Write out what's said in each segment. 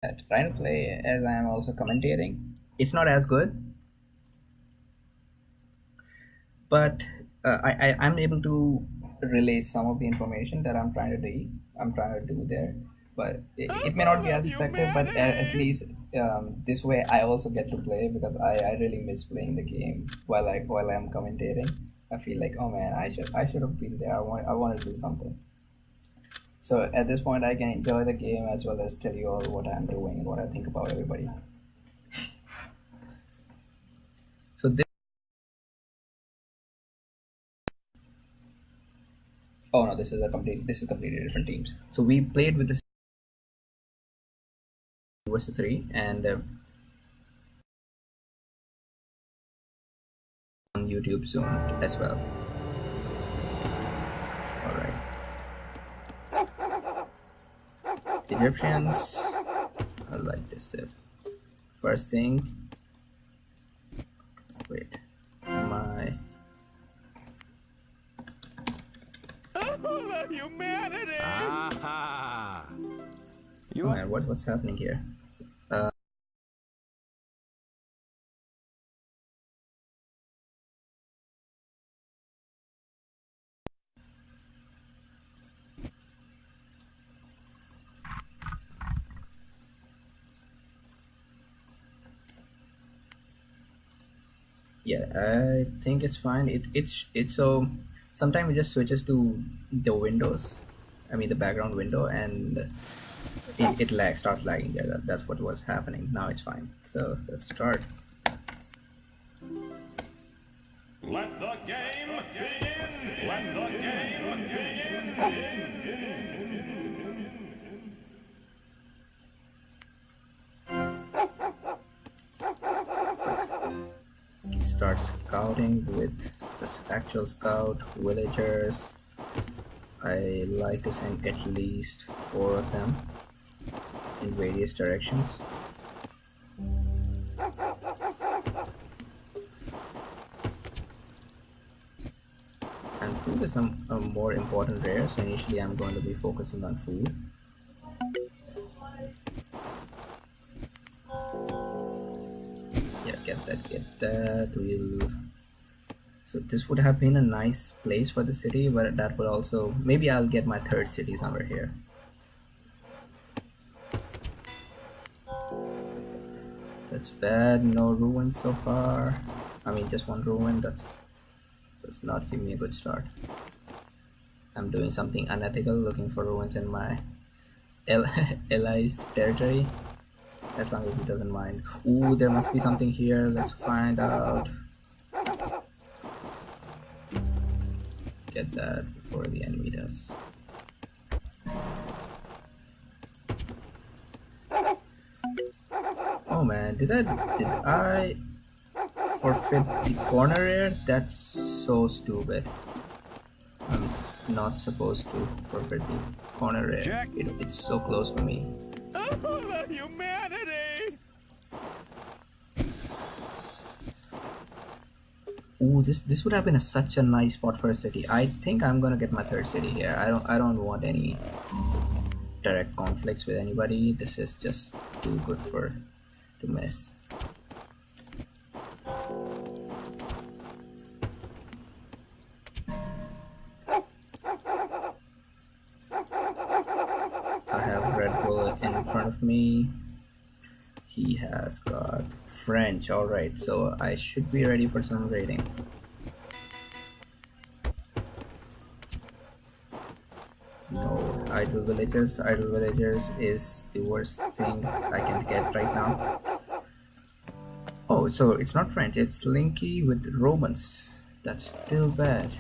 Trying to play as I am also commentating. It's not as good, but I'm able to relay some of the information that I'm trying to do there. But it may not be Oh, as the effective. But at humanity! least this way, I also get to play because I really miss playing the game while I'm commentating. I feel like, oh man, I should have been there. I want to do something. So at this point, I can enjoy the game as well as tell you all what I'm doing and what I think about everybody. So this. Oh no, this is completely different teams. So we played with the versus three and on YouTube soon as well. All right, Egyptians. I like this. First thing, wait, my Oh, the humanity! Aha! oh You are man, what's happening here? Yeah, I think it's fine. It's so sometimes it just switches to the windows. I mean the background window and it starts lagging there. That's what was happening. Now it's fine. So let's start. Let the game begin! Let the game begin! Start scouting with the actual scout villagers. I like to send at least 4 of them in various directions. And food is a more important rare, so initially I'm going to be focusing on food. Yeah, get that. So this would have been a nice place for the city, but that would also maybe I'll get my third city somewhere here. That's bad. No ruins so far. I mean, just one ruin. That's does not give me a good start. I'm doing something unethical, looking for ruins in my L allies territory. As long as he doesn't mind. Ooh, there must be something here. Let's find out. Get that before the enemy does. Oh man, did I forfeit the corner area? That's so stupid. I'm not supposed to forfeit the corner area. check. It's so close to me. Oh, the humanity! Ooh, this would have been such a nice spot for a city. I think I'm gonna get my third city here. I don't want any direct conflicts with anybody. This is just too good for to miss. I have Red Bull in front of me. He has got French. Alright, so I should be ready for some raiding. No, idle villagers. Idle villagers is the worst thing I can get right now. Oh, so it's not French, it's Linky with Romans. That's still bad.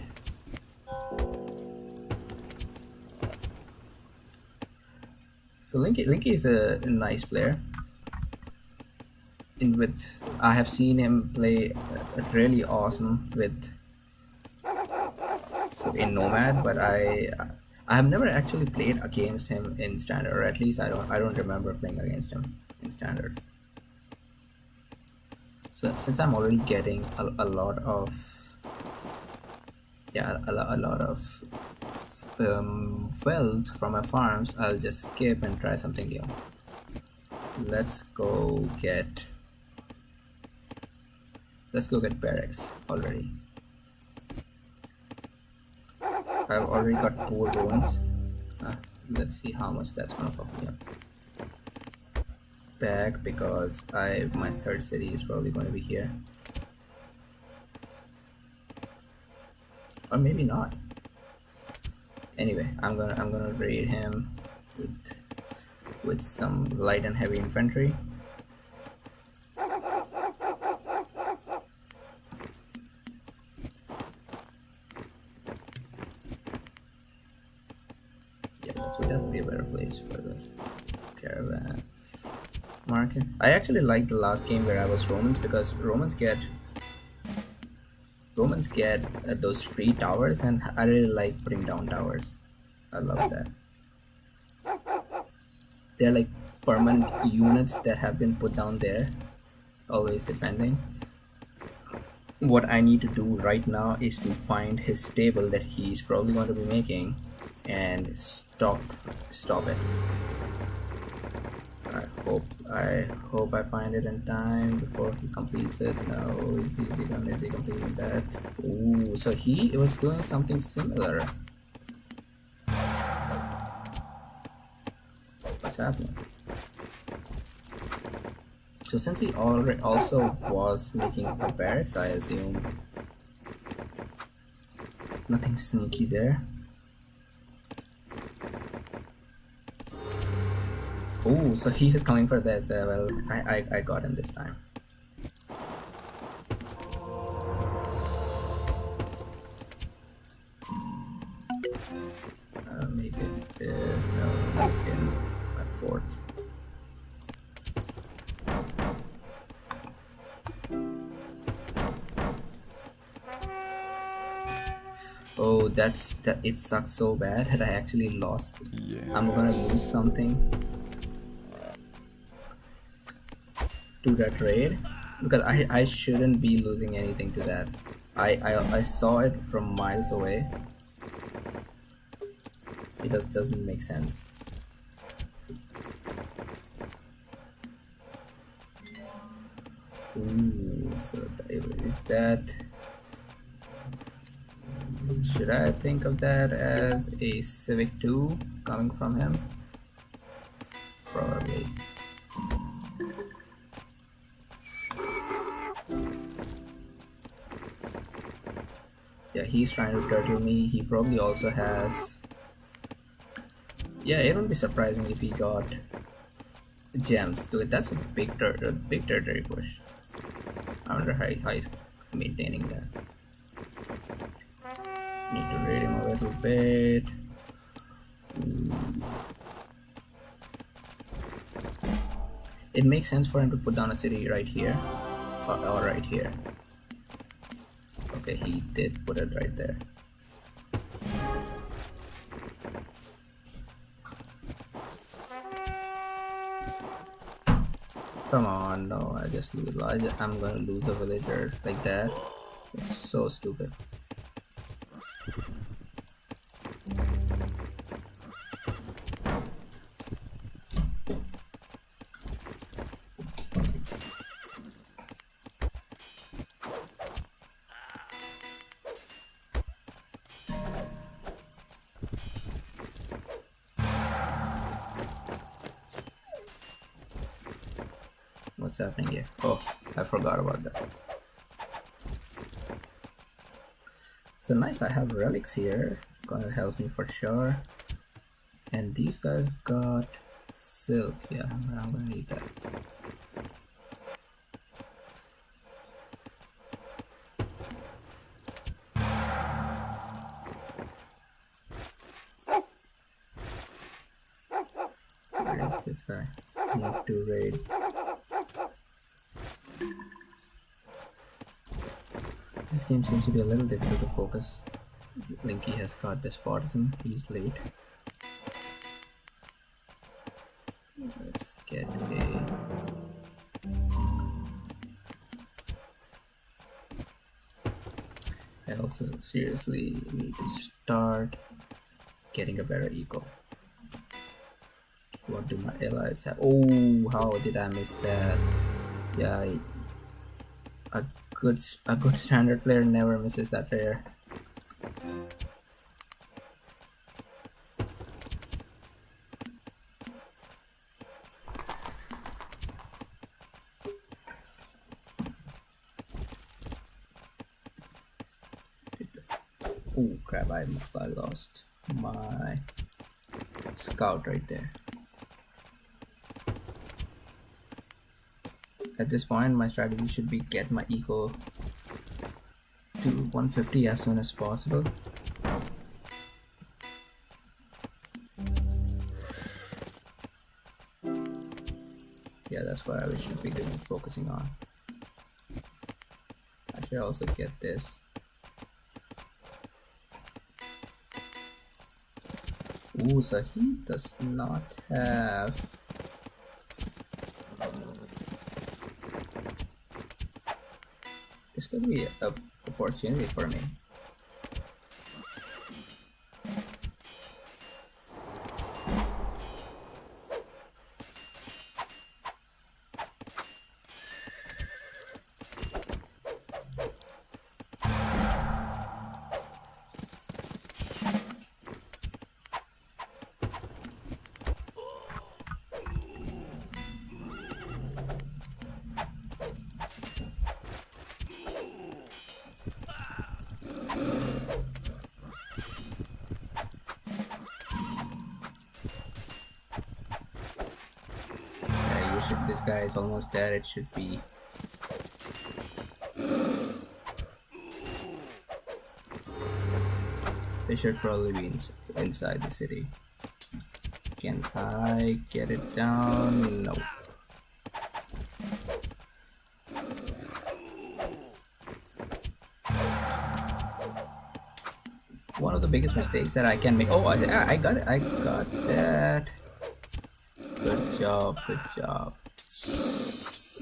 So Linky is a nice player. I have seen him play really awesome with in Nomad, but I have never actually played against him in standard, or at least I don't remember playing against him in standard. So since I'm already getting a lot of a lot of wealth from my farms, I'll just skip and try something new. let's go get barracks already. I've already got 4 ruins. Let's see how much that's gonna fuck me up. Back, because my third city is probably going to be here, or maybe not. Anyway, I'm gonna raid him with some light and heavy infantry. Yeah, this would definitely be a better place for the caravan market. I actually like the last game where I was Romans, because Romans get those free towers, and I really like putting down towers. I love that. They're like permanent units that have been put down there, always defending. What I need to do right now is to find his stable that he's probably going to be making and stop it. I hope I find it in time before he completes it. No, is he completing that? Ooh, so he was doing something similar. What's happening? So since he already also was making a barracks, I assume nothing sneaky there. Oh, so he is coming for that. Well, I got him this time. Make it no, make him a fort. Oh, that it sucks so bad that I actually lost. Yeah. I'm gonna lose something to that raid, because I shouldn't be losing anything to that. I saw it from miles away. It doesn't make sense. Ooh, so is that? Should I think of that as a Civic 2 coming from him? Probably. Yeah, he's trying to turtle me. He probably also has... Yeah, it wouldn't be surprising if he got gems to it. That's a big territory push. I wonder how he's maintaining that. Need to raid him a little bit. It makes sense for him to put down a city right here, or right here. Okay, he did put it right there. Come on, no, I just lose. I'm gonna lose a villager like that. It's so stupid. What's happening here? Oh, I forgot about that. So nice, I have relics here. Gonna help me for sure. And these guys got silk. Yeah, I'm gonna need that. Where is this guy? Need to raid. This game seems to be a little difficult to focus. Linky has got despotism. He's late. Let's get a... I also seriously need to start getting a better eco. What do my allies have? Oh, how did I miss that? Yeah, a good standard player never misses that rare. Oh crap! I lost my scout right there. At this point, my strategy should be get my eco to 150 as soon as possible. Yeah, that's what I should be doing, focusing on. I should also get this. Ooh, so he does not have. This could be a opportunity for me. This guy is almost dead. It should be. They should probably be inside the city. Can I get it down? No. One of the biggest mistakes that I can make. Oh, I got it. I got that. Good job. Good job.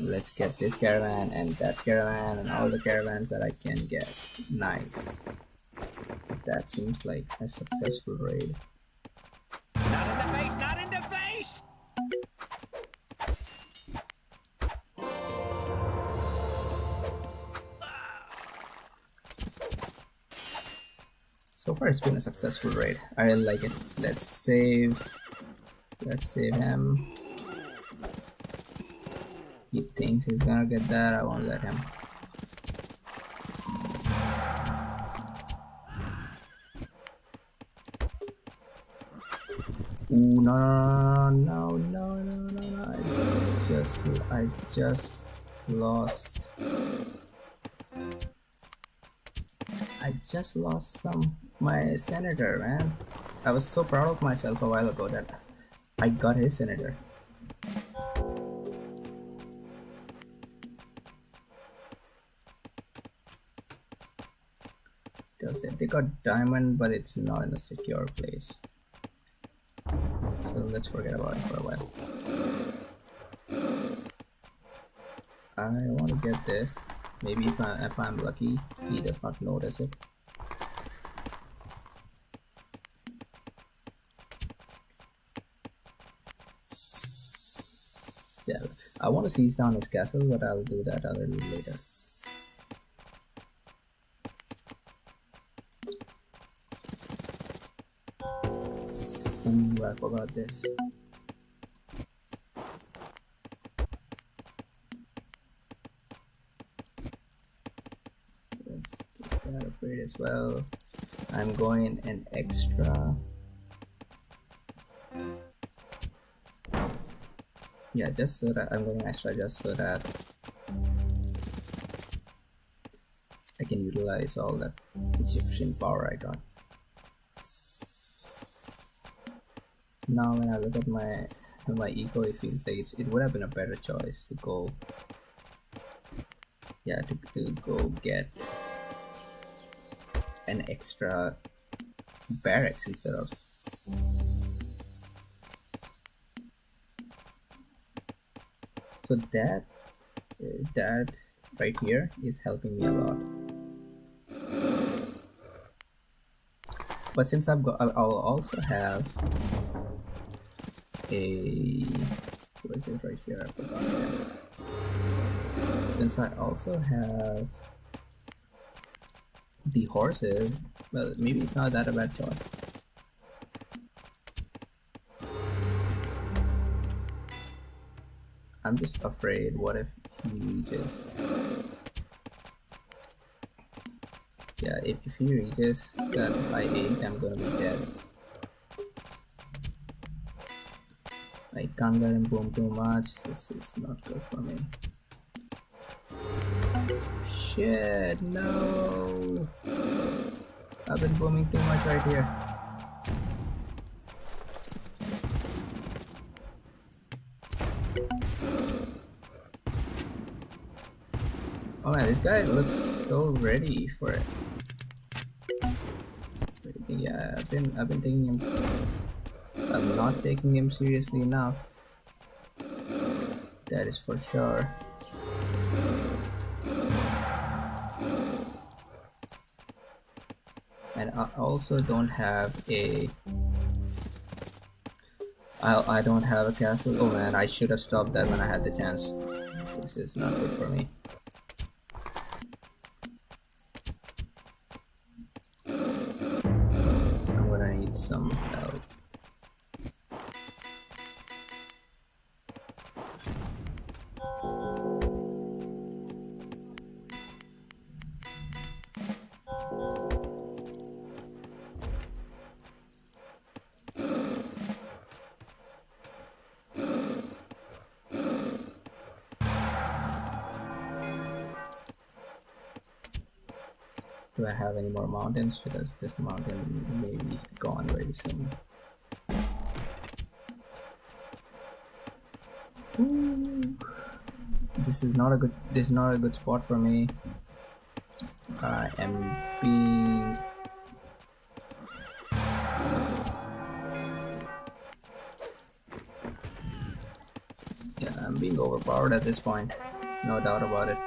Let's get this caravan and that caravan and all the caravans that I can get. Nice. That seems like a successful raid. Not in the face, not in the face! So far it's been a successful raid. I like it. Let's save him. He thinks he's gonna get that. I won't let him. Ooh, no. I just lost. I just lost my senator, man. I was so proud of myself a while ago that I got his senator. They got diamond, but it's not in a secure place. So let's forget about it for a while. I want to get this. Maybe if I'm lucky, he does not notice it. Yeah, I want to seize down his castle, but I'll do that a little later. Ooh, I forgot this. Let's get that upgrade as well. I'm going an extra. Yeah, just so that I'm going extra, just so that I can utilize all that Egyptian power I got. Now when I look at my eco, it feels like it would have been a better choice to go, yeah, to go get an extra barracks instead of. So that right here is helping me a lot. But since I'll also have a... What is it right here? I forgot that. Since I also have the horses, well, maybe it's not that a bad choice. I'm just afraid, what if he reaches? Yeah, if he reaches that high 8, I'm gonna be dead. I can't let him boom too much, this is not good for me. Shit, no! I've been booming too much right here. Oh man, this guy looks so ready for it. Yeah, I've been taking him. I'm not taking him seriously enough. That is for sure. And I also don't have a. I don't have a castle. Oh man, I should have stopped that when I had the chance. This is not good for me. I'm gonna need some help. Do I have any more mountains? Because this mountain may be gone very soon. Ooh. This is not a good spot for me. I am being I'm being overpowered at this point. No doubt about it.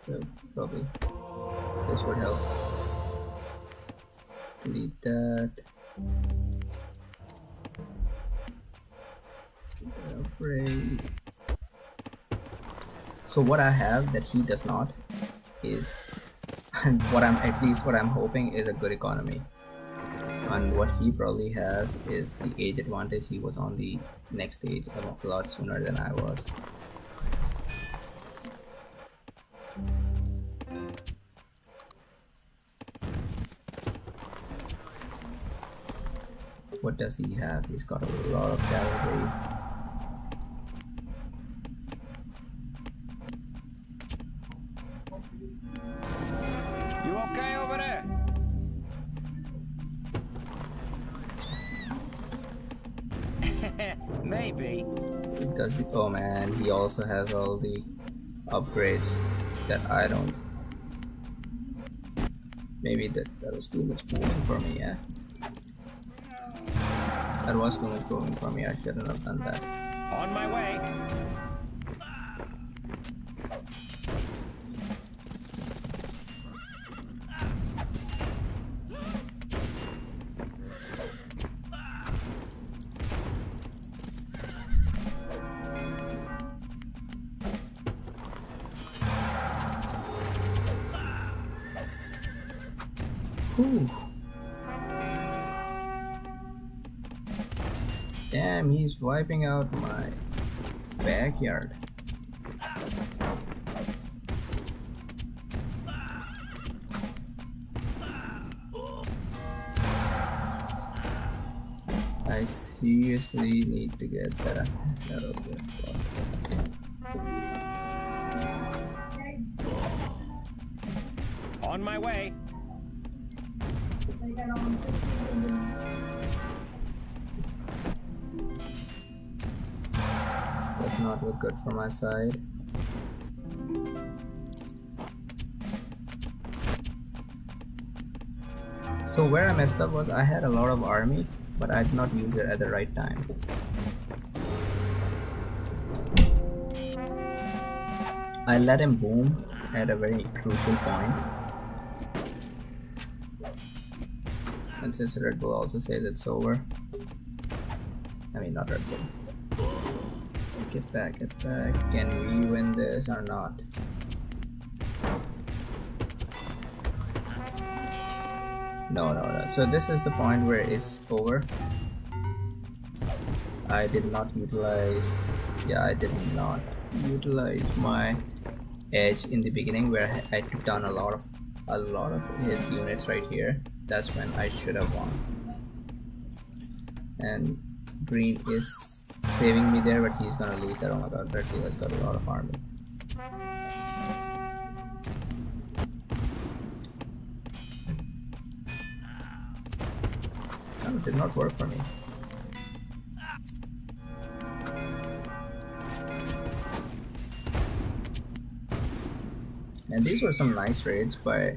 So probably this would help. Delete that. Get that upgrade. So what I have that he does not is, and what I'm hoping is a good economy. And what he probably has is the age advantage. He was on the next stage a lot sooner than I was. What does he have? He's got a lot of cavalry. You okay over there? Maybe. Does he? Oh man, he also has all the upgrades that I don't. Maybe that was too much booming for me, yeah. That was too much booming for me, I shouldn't have done that. On my way. Whew. Damn, he's wiping out my backyard. I seriously need to get that out of this spot. On my way. Does not look good for my side. So where I messed up was I had a lot of army, but I did not use it at the right time. I let him boom at a very crucial point. And since Red Bull also says it's over. I mean, not Red Bull. Get back, get back. Can we win this or not? No. So this is the point where it's over. I did not utilize. Yeah, I did not utilize my edge in the beginning, where I took down a lot of his units right here. That's when I should have won. And green is saving me there, but he's gonna lose that. Oh my god, Red Team has got a lot of army. Oh, it did not work for me. And these were some nice raids by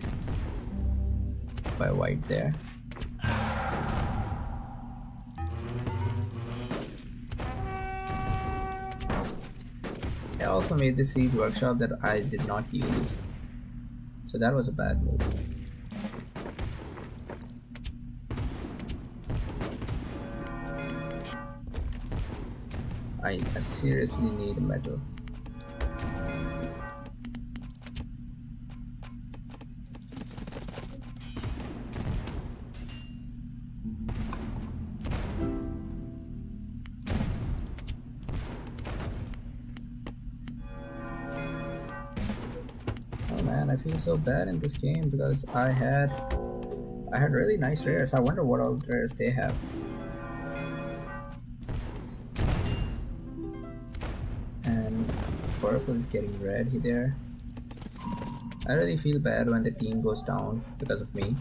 White there. I also made the siege workshop that I did not use, so that was a bad move. I seriously need a metal. Oh man, I feel so bad in this game because I had really nice rares. I wonder what all rares they have. And purple is getting red there. I really feel bad when the team goes down because of me.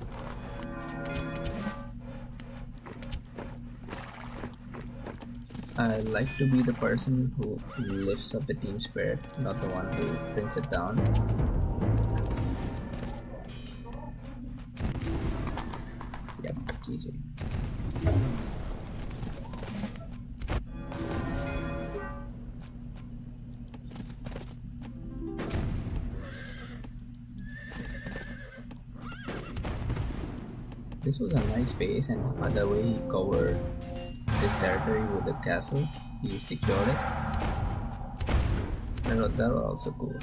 I like to be the person who lifts up the team spirit, not the one who brings it down. Yep, GG. This was a nice base, and the way he covered this territory with the castle, he secured it. That was also cool.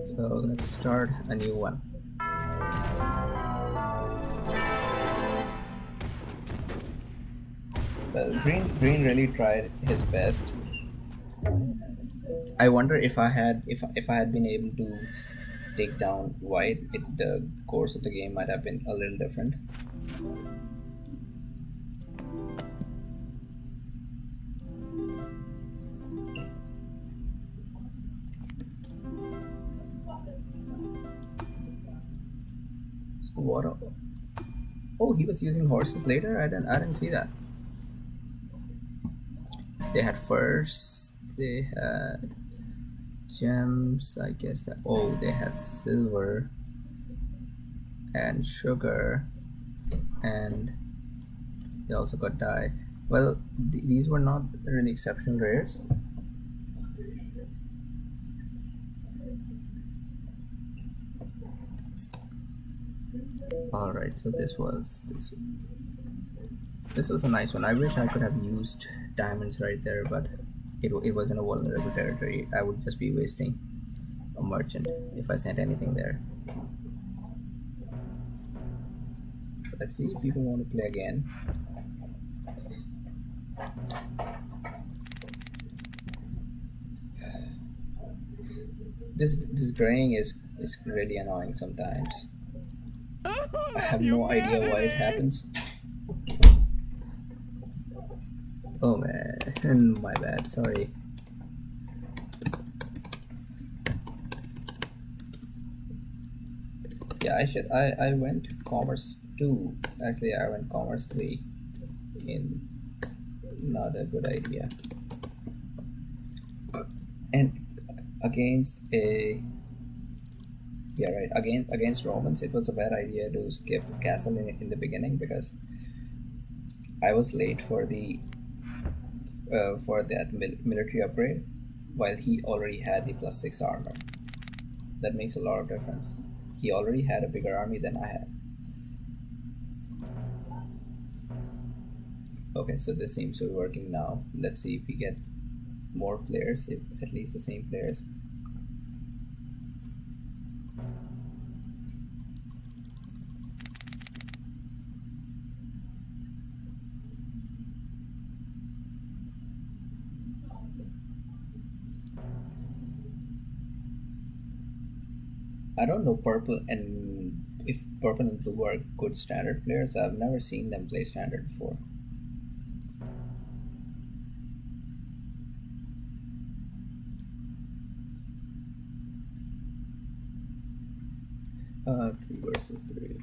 So let's start a new one. Well, green really tried his best. I wonder if I had been able to take down white, the course of the game might have been a little different. So what? Oh, he was using horses later. I didn't see that. They had furs. They had gems, I guess that. Oh, they had silver and sugar, and they also got dye. Well, these were not really exceptional rares. All right, so this was a nice one. I wish I could have used diamonds right there, but it was in a vulnerable territory. I would just be wasting a merchant if I sent anything there. Let's see if people want to play again. This graying is really annoying sometimes. I have no idea why it happens. Oh man, my bad, sorry. Yeah, I went commerce 2. Actually, I went commerce 3. Not a good idea. And against a Yeah, right. Against Romans, it was a bad idea to skip castle in the beginning because I was late for that military upgrade, while he already had the +6 armor. That makes a lot of difference. He already had a bigger army than I had. Okay, so this seems to be working now. Let's see if we get more players, if at least the same players. I don't know purple and if purple and blue are good standard players. I've never seen them play standard before. 3 versus 3.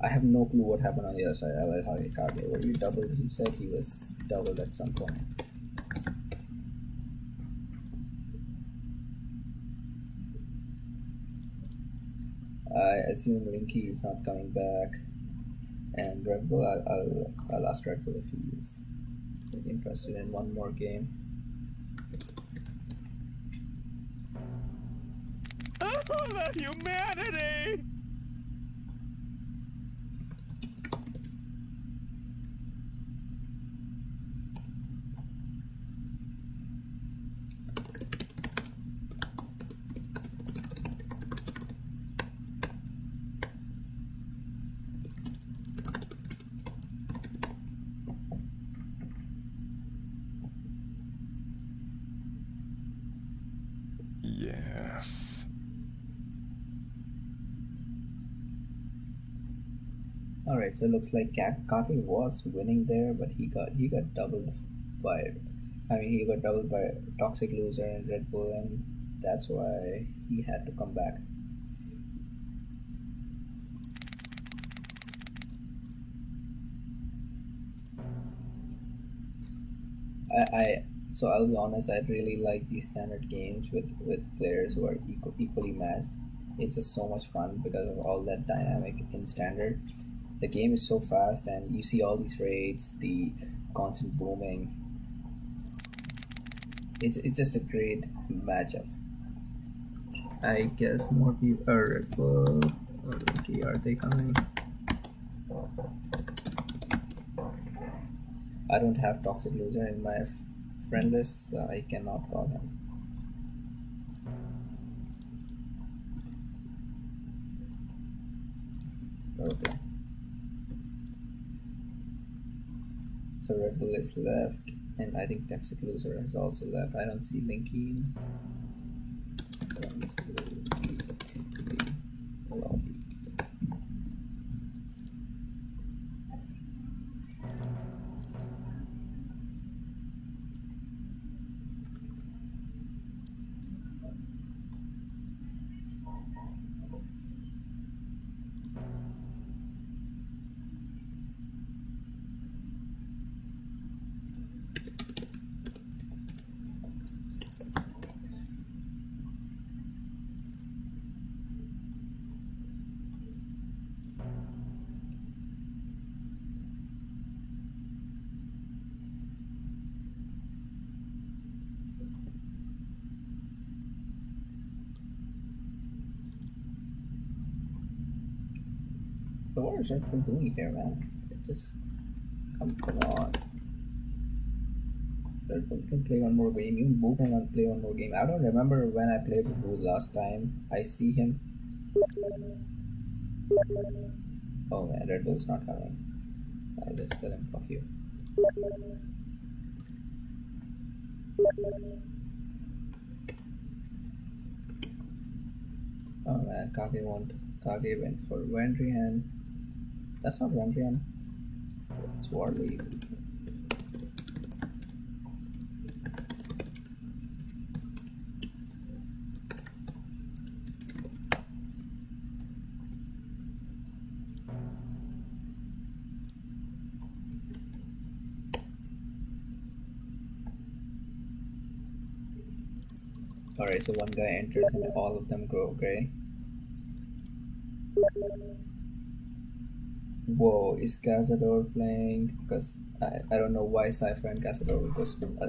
I have no clue what happened on the other side. I like how he got it. Were you doubled? He said he was doubled at some point. I assume Linky is not coming back, and Red Bull. I'll ask Red Bull if he's interested in one more game. Oh, the humanity! Yes. All right, so it looks like Kake was winning there, but he got doubled by. I mean, he got doubled by Toxic Loser and Red Bull, and that's why he had to come back. So I'll be honest, I really like these standard games with players who are equally matched. It's just so much fun because of all that dynamic in standard. The game is so fast, and you see all these raids, the constant booming. It's just a great matchup. I guess more people are Red Bull. Okay, are they coming? I don't have Toxic Loser in my friend list, so I cannot call him. Okay. So Red Bull is left, and I think Toxic Loser has also left. I don't see Linky. So what is Red Bull doing here, man? Just come on. Red Bull can play one more game. Even Boo can play one more game. I don't remember when I played with Boo last time. I see him. Oh man, Red Bull's not coming. I just tell him fuck you. Oh man, Kage went for Vendrian. That's not Vendrian. It's Warley. Alright, so one guy enters and all of them grow gray. Whoa, is Cazador playing? Because I don't know why Cypher and Cazador will go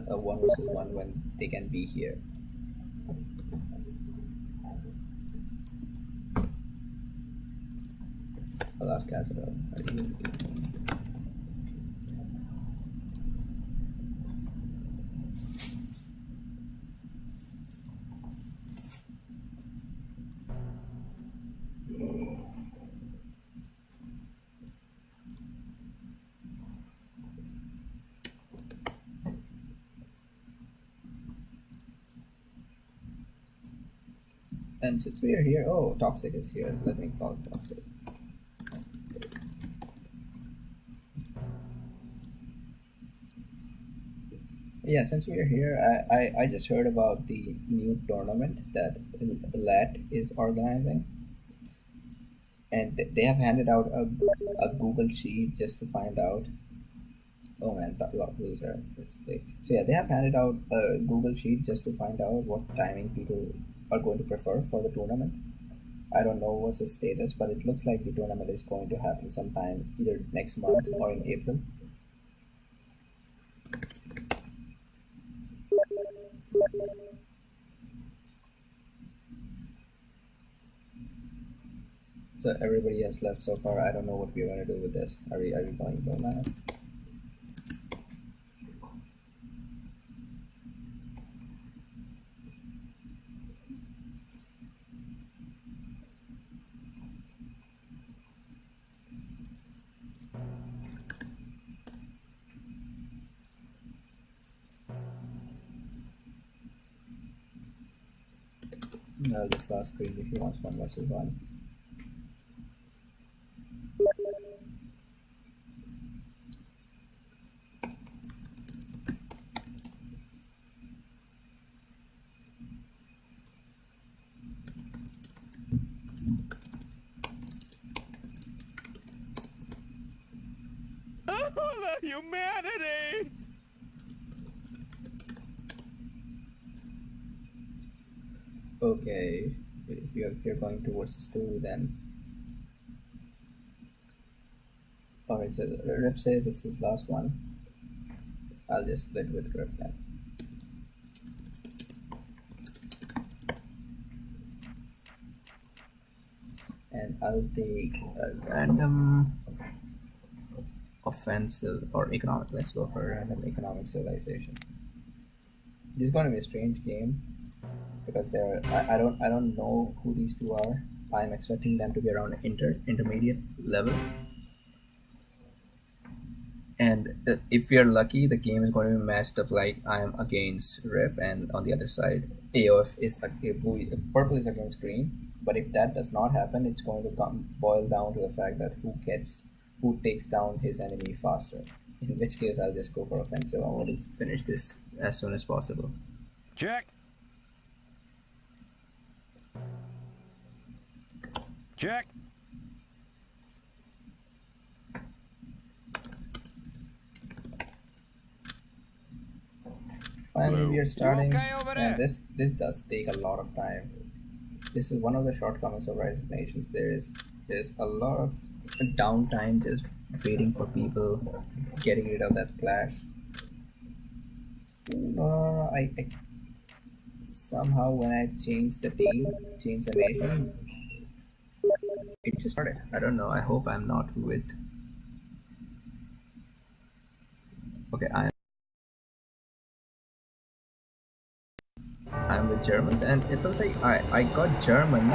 a 1 versus 1 when they can be here. I'll ask Cazador. And since we are here, oh, Toxic is here. Let me call Toxic. Yeah, since we are here, I just heard about the new tournament that LAT is organizing. And they have handed out a Google sheet just to find out. Oh man, that loser. Let's play. So yeah, they have handed out a Google sheet just to find out what timing people are going to prefer for the tournament. I don't know what's the status, but it looks like the tournament is going to happen sometime either next month or in April. So everybody has left so far. I don't know what we're gonna do with this. Are we going to go now? I'll just ask Green if he wants 1 versus 1. Oh, the humanity! Okay, if you're going to versus 2, then alright. So Rip says it's his last one. I'll just split with Rip then. And I'll take a random offensive or economic. Let's go for a random economic civilization. This is going to be a strange game because I don't know who these two are. I'm expecting them to be around intermediate level. And if we are lucky, the game is going to be matched up like I am against Rip, and on the other side, AOF is purple is against green. But if that does not happen, it's going to boil down to the fact that who takes down his enemy faster. In which case, I'll just go for offensive. I want to finish this as soon as possible. Check. Check. Finally, we are starting, okay over there? and this does take a lot of time. This is one of the shortcomings of Rise of Nations. There's a lot of downtime just waiting for people, getting rid of that clash. No, I somehow when I changed the team, changed the nation, it just started. I don't know. I hope I'm not with. Okay, I'm with Germans, and it looks like I got German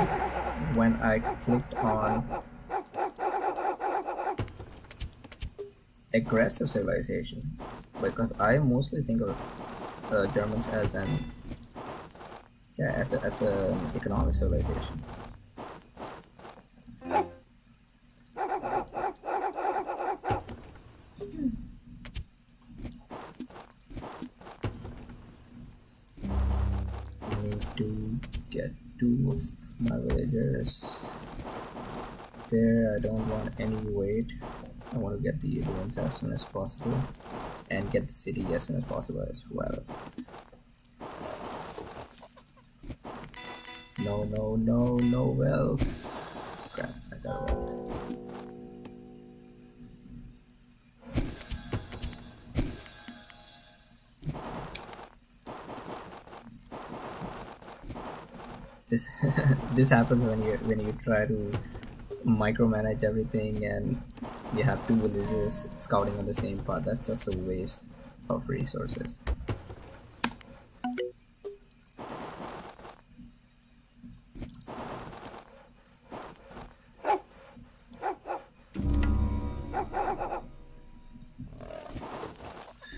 when I clicked on aggressive civilization, because I mostly think of Germans as an as an economic civilization. I need to get 2 of my villagers there. I don't want any wait. I want to get the ruins as soon as possible and get the city as soon as possible as well. No, no, no, no wealth. Crap, I got wealth. This this happens when you try to micromanage everything and you have two villagers scouting on the same path. That's just a waste of resources.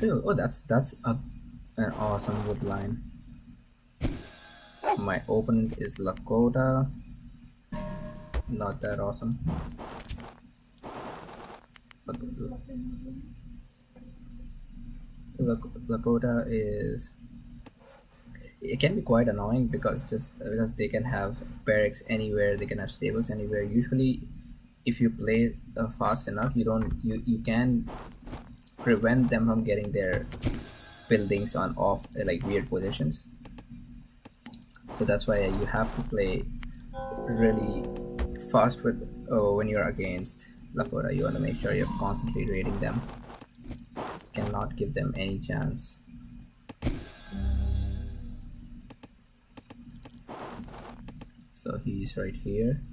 Oh, an awesome wood line. My opponent is Lakota. Not that awesome. Lakota is, it can be quite annoying because they can have barracks anywhere, they can have stables anywhere. Usually, if you play fast enough, you can prevent them from getting their buildings on off like weird positions. So that's why you have to play really fast with when you're against Lakota. You want to make sure you're constantly raiding them. Cannot give them any chance. So he's right here.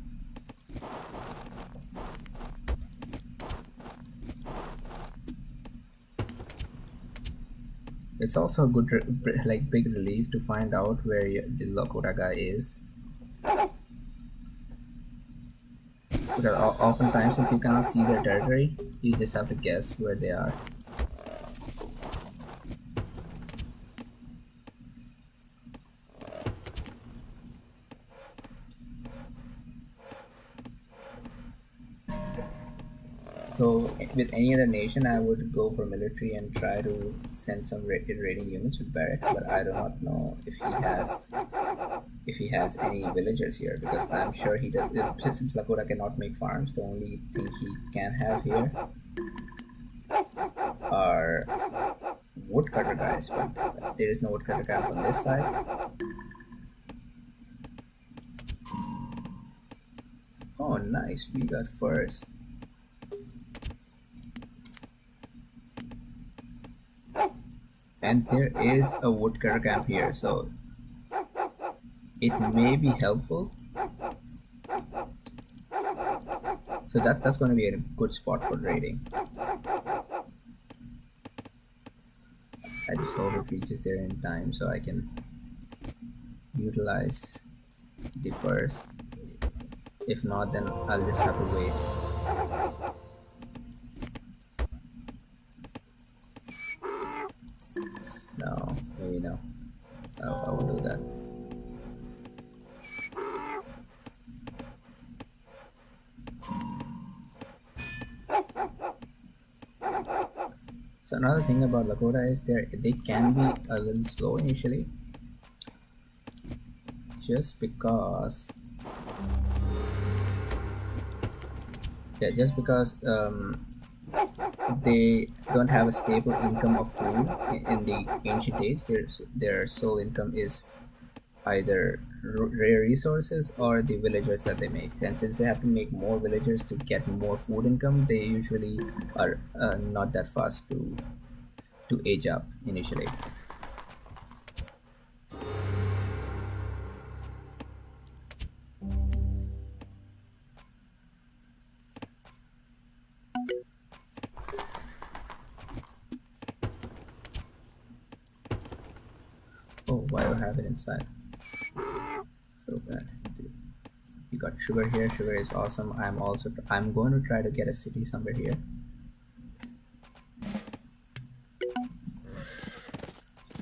It's also a good big relief to find out where the Lakota guy is. Because oftentimes, since you cannot see their territory, you just have to guess where they are. So with any other nation, I would go for military and try to send some raiding units with barracks, but I do not know if he has any villagers here, because I'm sure he does. Since Lakota cannot make farms, the only thing he can have here are woodcutter guys, but there is no woodcutter camp on this side. Oh, nice, we got furs. And there is a woodcutter camp here, so it may be helpful. So that's going to be a good spot for raiding. I just hope it reaches there in time so I can utilize the furs. If not, then I'll just have to wait. No, maybe no. I won't do that. So another thing about Lakota is they can be a little slow initially, just because they don't have a stable income of food in the ancient age. Their sole income is either rare resources or the villagers that they make. And since they have to make more villagers to get more food income, they usually are not that fast to age up initially. Oh, why do I have it inside? So bad. You got sugar here. Sugar is awesome. I'm going to try to get a city somewhere here.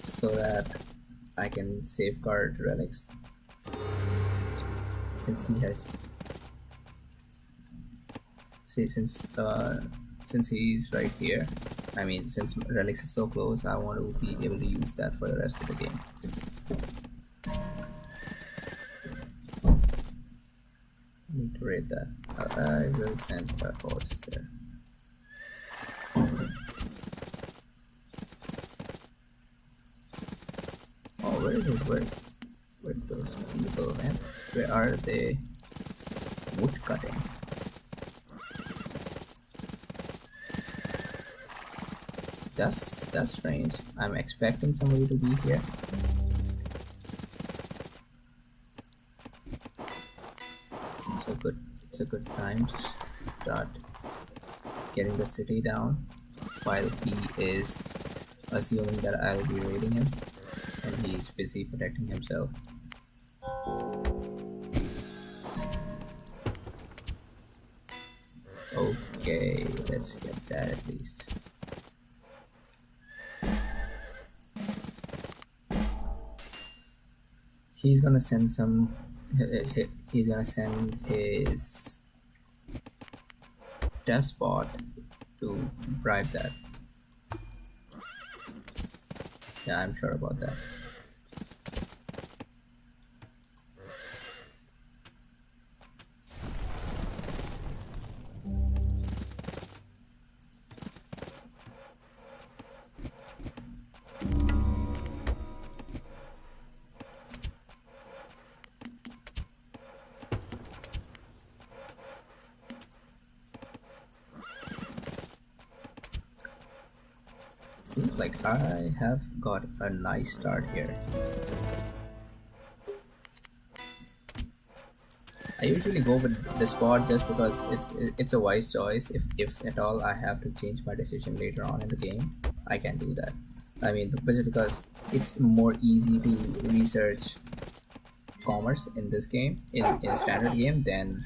So that I can safeguard relics. Since he has since he's right here, I mean, since relics is so close, I want to be able to use that for the rest of the game. Need to raid that. I will send a horse there. Oh, where's those people, man? Where are they? Wood cutting. That's strange. I'm expecting somebody to be here. It's a good time to start getting the city down while he is assuming that I'll be raiding him and he's busy protecting himself. Okay, let's get that at least. He's gonna send some. He's gonna send his despot to bribe that. Yeah, I'm sure about that. Seems like I have got a nice start here. I usually go with the spot just because it's a wise choice. If at all I have to change my decision later on in the game, I can do that. I mean, because it's more easy to research commerce in this game, in a standard game, than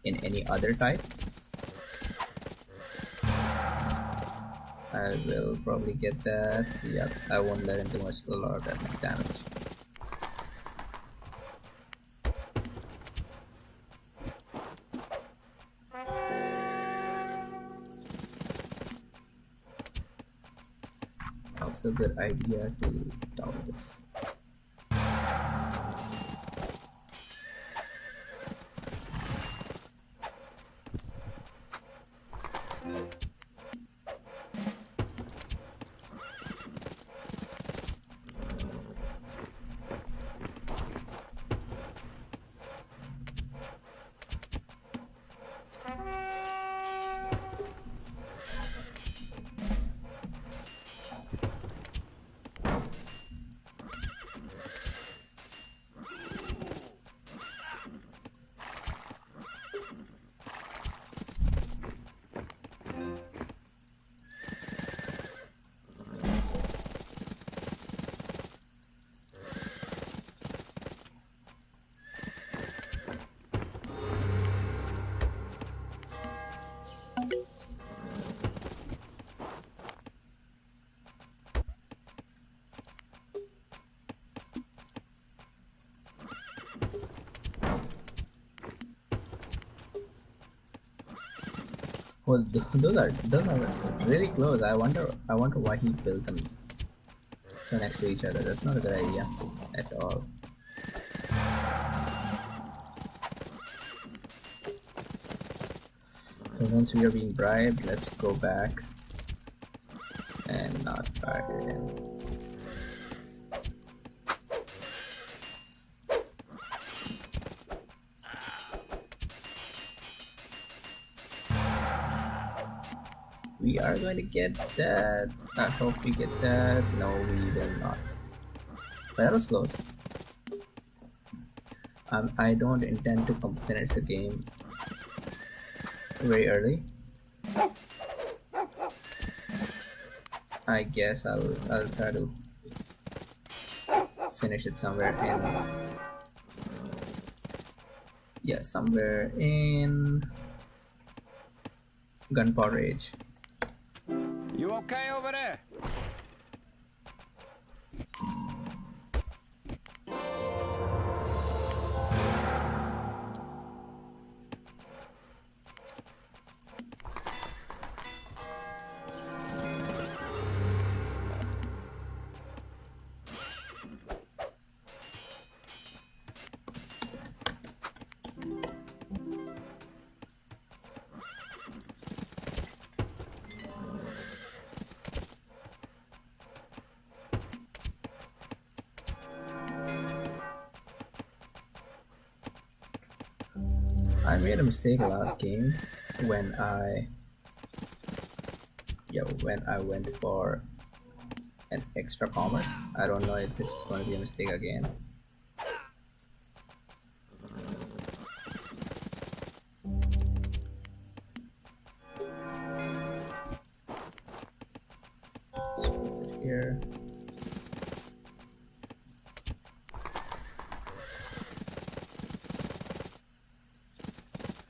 in any other type. I will probably get that. Yep, I won't let him do a lot of that damage. Also a good idea to tower this. Well, those are really close. I wonder why he built them so next to each other. That's not a good idea at all. So since we are being bribed, let's go back and not back again. We are going to get that. I hope we get that. No, we will not. But that was close. I don't intend to finish the game very early. I guess I'll try to finish it somewhere in Gunpowder Age. You okay over there? I made a mistake last game when I went for an extra commerce. I don't know if this is going to be a mistake again. Let's put it here.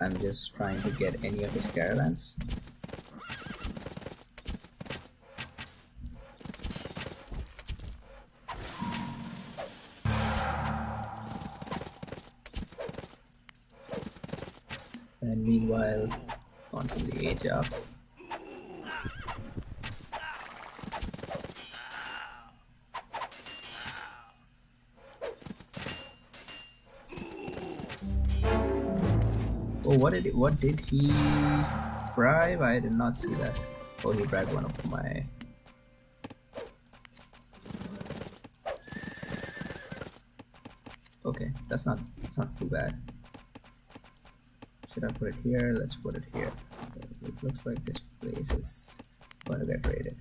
I'm just trying to get any of his caravans. And meanwhile, constantly age up. Oh, what did he bribe? I did not see that. Oh, he bribed one of my... Okay, that's not too bad. Should I put it here? Let's put it here. It looks like this place is going to get raided.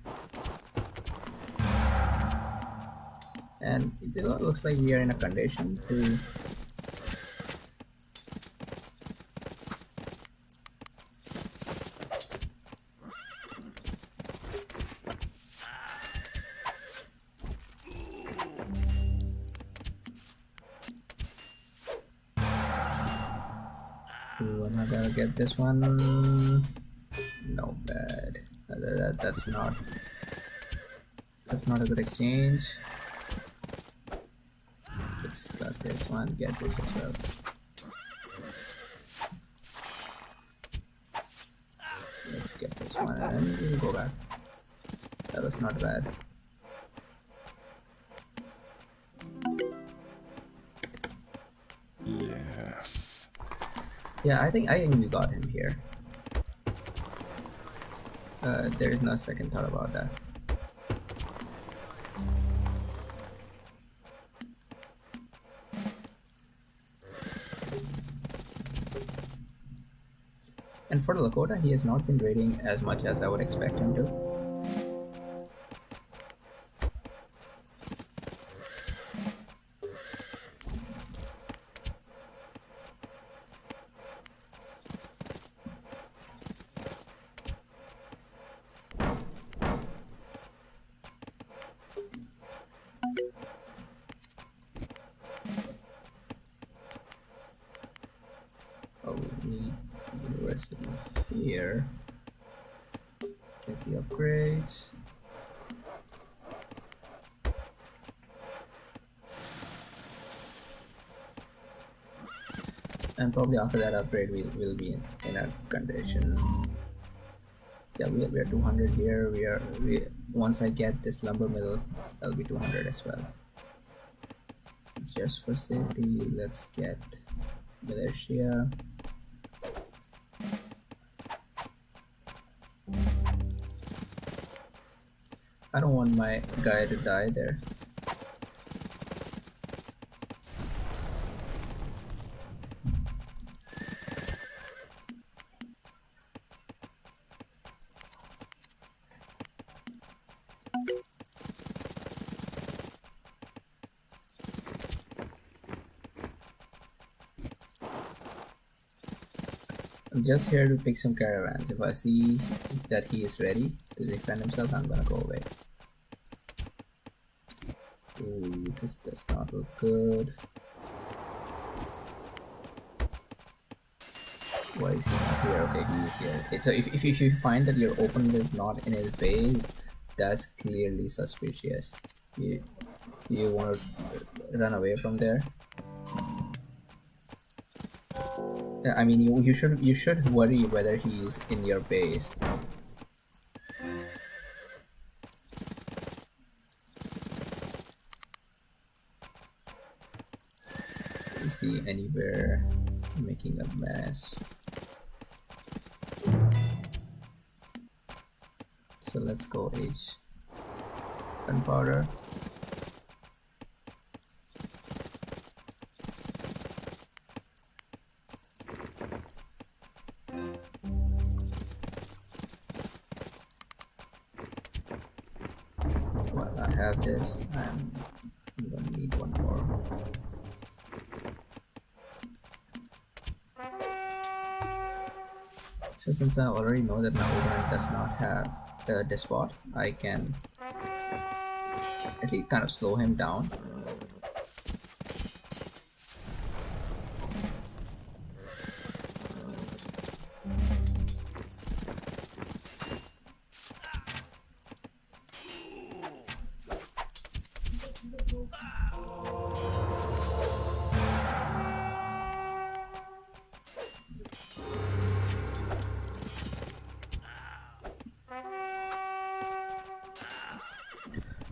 And it looks like we are in a condition to... Ooh, am I gonna get this one? No, bad. That's not a good exchange. Let's got this one, get this as well. Let's get this one and we'll go back. That was not bad. Yes. Yeah, I think we got him here. There is no second thought about that. And for the Lakota, he has not been raiding as much as I would expect him to. Oh, we need university here. Get the upgrades. And probably after that upgrade, we'll be in a condition. Yeah, we are 200 here. Once I get this lumber mill, that'll be 200 as well. Just for safety, let's get militia. I don't want my guy to die there. I'm just here to pick some caravans. If I see that he is ready to defend himself, I'm gonna go away. Ooh, this does not look good. Why is he not here? Okay, he is here. So if you find that your opponent is not in his base, that's clearly suspicious. You want to run away from there. I mean, you should worry whether he's in your base. You see anywhere making a mess. So let's go age gunpowder. have this, I'm gonna need one more. So since I already know that my opponent does not have this spot, I can at least kind of slow him down.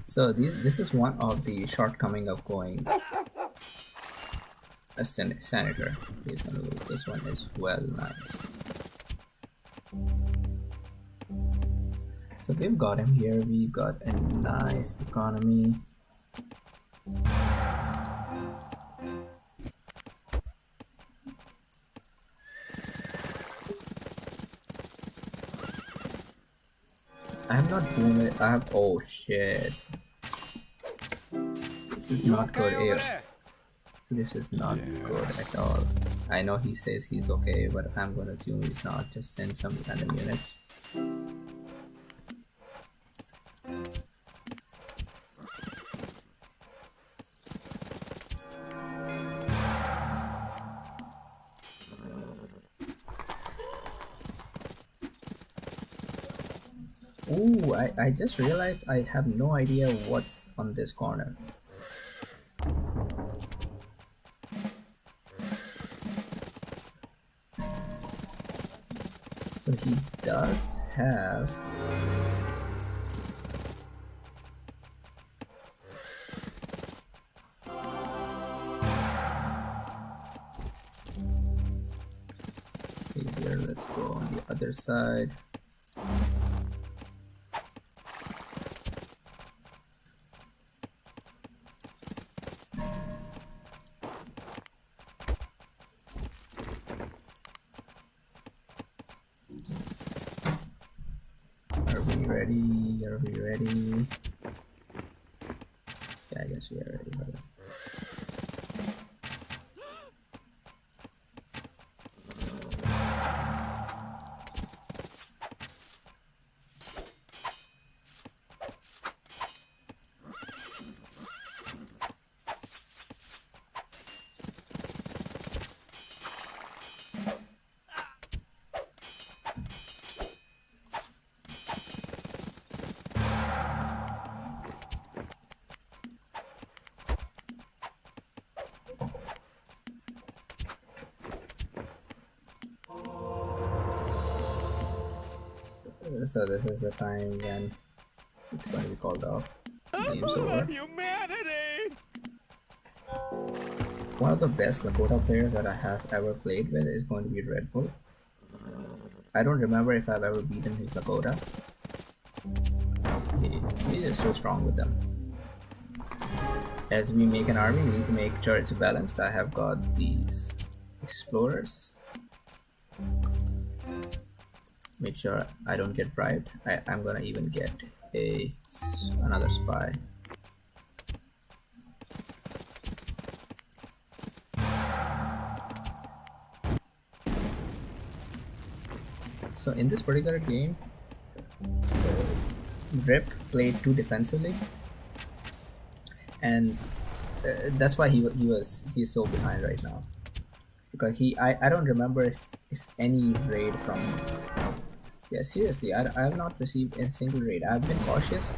So this is one of the shortcoming of going a senator. He's gonna lose this one as well. Nice. So we've got him here. We've got a nice economy. I have not booming. I have. Oh shit. This is not good. This is not good at all. I know he says he's okay, but I'm gonna assume he's not. Just send some random units. Ooh, I just realized I have no idea what's on this corner. So he does have easier. Let's go on the other side. Are we ready? Are we ready? Yeah, I guess we are ready for that. So this is the time when it's going to be called off. Game's over. Humanity! One of the best Lakota players that I have ever played with is going to be Red Bull. I don't remember if I've ever beaten his Lakota. He is so strong with them. As we make an army, we need to make sure it's balanced. I have got these explorers. Make sure I don't get bribed. I'm gonna even get another spy. So in this particular game, Rip played too defensively, and that's why he's so behind right now. Because I don't remember is any raid from him. Yeah, seriously, I have not received a single raid. I've been cautious,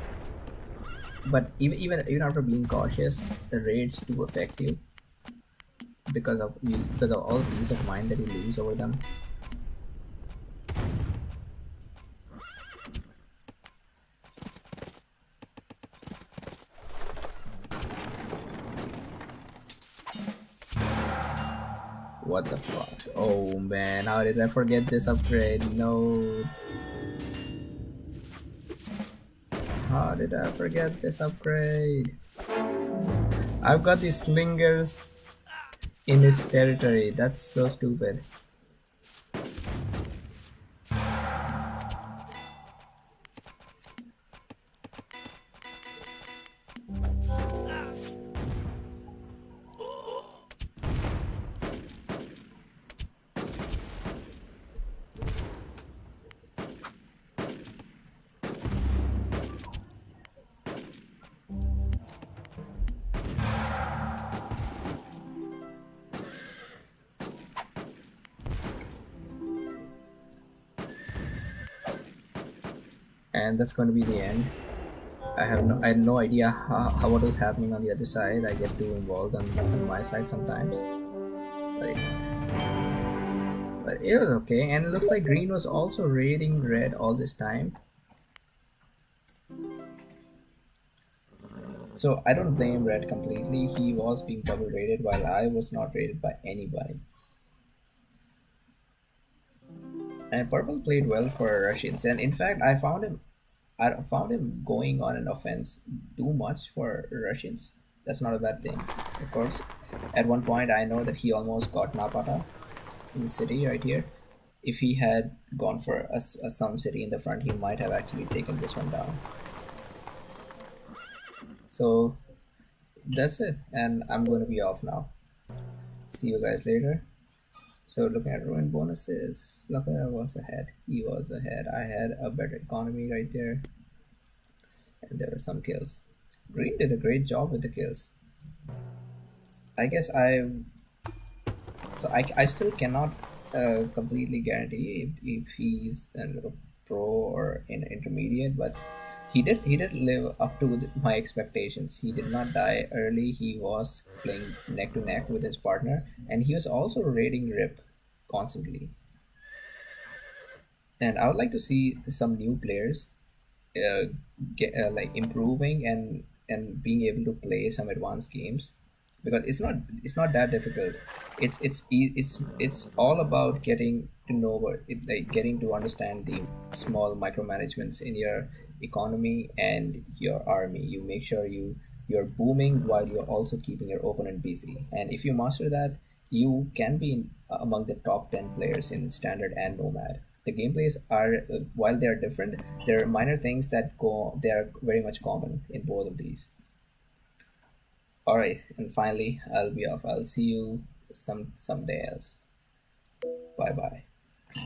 but even after being cautious, the raids do affect you because of all the peace of mind that you lose over them. What the fuck? Oh man, how did I forget this upgrade? No. How did I forget this upgrade? I've got these slingers in his territory. That's so stupid. and that's going to be the end. I had no idea how what was happening on the other side. I get too involved on my side sometimes, but it was okay. And it looks like green was also raiding red all this time. So I don't blame red completely. He was being double raided while I was not raided by anybody. And purple played well for Russians, and in fact, I found him going on an offense too much for Russians. That's not a bad thing. Of course, at one point I know that he almost got Napata in the city right here. If he had gone for some city in the front, he might have actually taken this one down. So that's it, and I'm going to be off now. See you guys later. So looking at ruin bonuses, Laka was ahead. He was ahead. I had a better economy right there, and there were some kills. Green did a great job with the kills. I guess I still cannot completely guarantee if he's a pro or an intermediate, but he did live up to my expectations. He did not die early. He was playing neck to neck with his partner, and he was also raiding Rip constantly. And I would like to see some new players like improving and being able to play some advanced games, because it's not that difficult. It's all about getting to know what it, like getting to understand the small micromanagements in your economy and your army. You make sure you're booming while you're also keeping your opponent busy, and if you master that, you can be among the top 10 players in standard and nomad. The gameplays are, while they're different, there are minor things that go they are very much common in both of these. All right, and finally, I'll be off. I'll see you someday else. Bye bye.